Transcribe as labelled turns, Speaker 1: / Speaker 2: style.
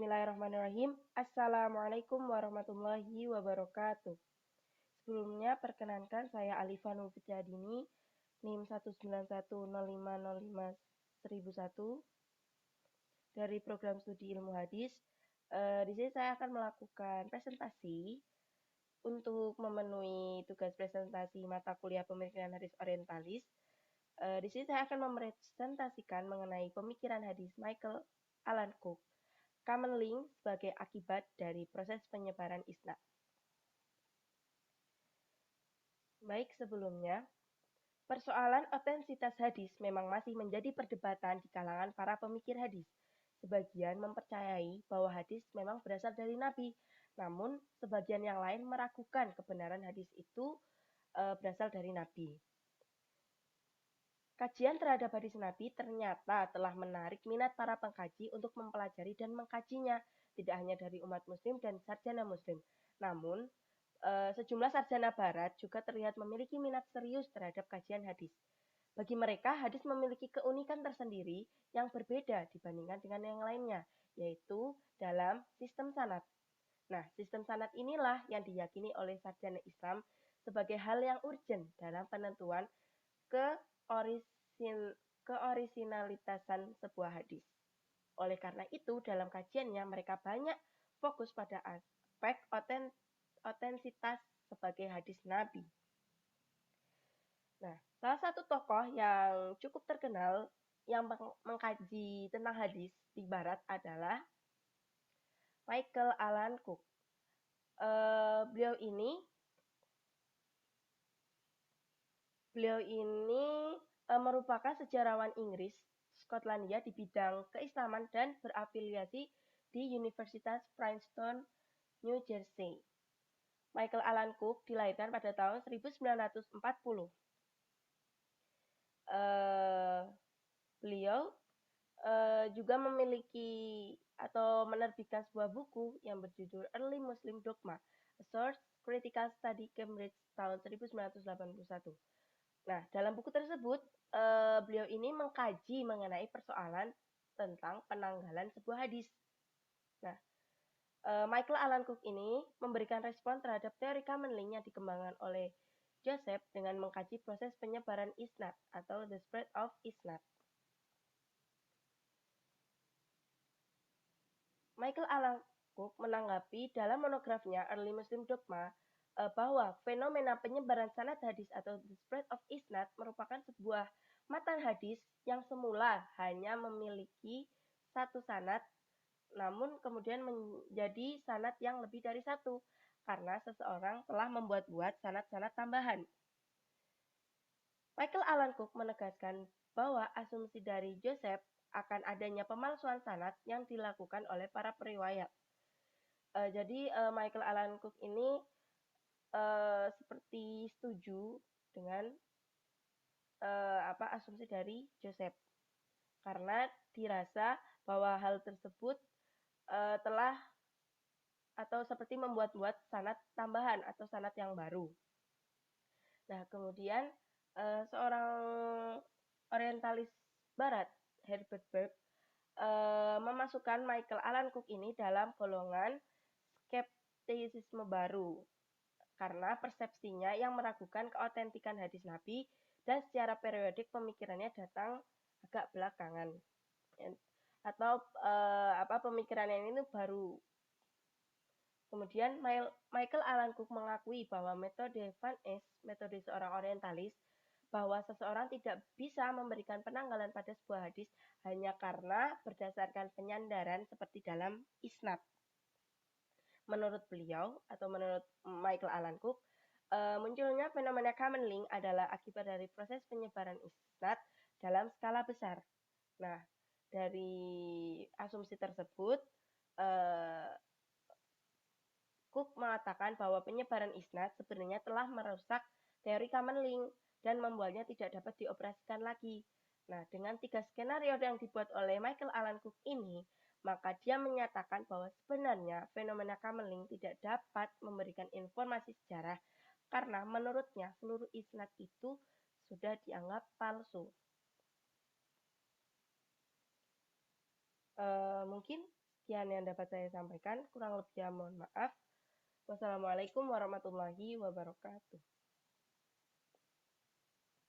Speaker 1: Bismillahirrahmanirrahim. Assalamualaikum warahmatullahi wabarakatuh. Sebelumnya, perkenankan saya Alifa Nurfitriadini, NIM 19105051001 dari program studi ilmu hadis. Di sini saya akan melakukan presentasi untuk memenuhi tugas presentasi mata kuliah pemikiran hadis orientalis. Di sini saya akan mempresentasikan mengenai pemikiran hadis Michael Alan Cook, common link sebagai akibat dari proses penyebaran isnad. Baik, sebelumnya, persoalan otentisitas hadis memang masih menjadi perdebatan di kalangan para pemikir hadis. Sebagian mempercayai bahwa hadis memang berasal dari Nabi, namun sebagian yang lain meragukan kebenaran hadis itu berasal dari Nabi. Kajian terhadap hadis Nabi ternyata telah menarik minat para pengkaji untuk mempelajari dan mengkajinya, tidak hanya dari umat muslim dan sarjana muslim. Namun, sejumlah sarjana barat juga terlihat memiliki minat serius terhadap kajian hadis. Bagi mereka, hadis memiliki keunikan tersendiri yang berbeda dibandingkan dengan yang lainnya, yaitu dalam sistem sanad. Nah, sistem sanad inilah yang diyakini oleh sarjana Islam sebagai hal yang urgent dalam penentuan keorisinalitasan sebuah hadis. Oleh karena itu, dalam kajiannya mereka banyak fokus pada aspek otentisitas sebagai hadis Nabi. Nah, salah satu tokoh yang cukup terkenal yang mengkaji tentang hadis di Barat adalah Michael Alan Cook. Beliau ini merupakan sejarawan Inggris, Skotlandia di bidang keislaman dan berafiliasi di Universitas Princeton, New Jersey. Michael Alan Cook dilahirkan pada tahun 1940. Beliau juga memiliki atau menerbitkan sebuah buku yang berjudul Early Muslim Dogma, A Source Critical Study Cambridge tahun 1981. Nah, dalam buku tersebut, beliau ini mengkaji mengenai persoalan tentang penanggalan sebuah hadis. Nah, Michael Alan Cook ini memberikan respon terhadap teori common link yang dikembangkan oleh Joseph dengan mengkaji proses penyebaran isnad atau the spread of isnad. Michael Alan Cook menanggapi dalam monografinya Early Muslim Dogma bahwa fenomena penyebaran sanad hadis atau the spread of isnad merupakan sebuah matan hadis yang semula hanya memiliki satu sanad, namun kemudian menjadi sanad yang lebih dari satu karena seseorang telah membuat-buat sanad-sanad tambahan. Michael Alan Cook menegaskan bahwa asumsi dari Joseph akan adanya pemalsuan sanad yang dilakukan oleh para periwayat. Jadi Michael Alan Cook ini seperti setuju dengan asumsi dari Joseph, karena dirasa bahwa hal tersebut telah atau seperti membuat-buat sanad tambahan atau sanad yang baru. Nah, kemudian seorang orientalis barat, Herbert Berg, memasukkan Michael Alan Cook ini dalam golongan skeptisisme baru karena persepsinya yang meragukan keautentikan hadis Nabi dan secara periodik pemikirannya datang agak belakangan atau pemikirannya ini baru. Kemudian Michael Alan Cook mengakui bahwa metode Van Es, metode seorang orientalis, bahwa seseorang tidak bisa memberikan penanggalan pada sebuah hadis hanya karena berdasarkan penyandaran seperti dalam isnad. Menurut beliau atau menurut Michael Alan Cook, munculnya fenomena common link adalah akibat dari proses penyebaran isnad dalam skala besar. Nah, dari asumsi tersebut, Cook mengatakan bahwa penyebaran isnad sebenarnya telah merusak teori common link dan membuatnya tidak dapat dioperasikan lagi. Nah, dengan 3 skenario yang dibuat oleh Michael Alan Cook ini, maka dia menyatakan bahwa sebenarnya fenomena common link tidak dapat memberikan informasi sejarah karena menurutnya seluruh isnad itu sudah dianggap palsu. Mungkin sekian yang dapat saya sampaikan. Kurang lebihnya mohon maaf. Wassalamualaikum warahmatullahi wabarakatuh.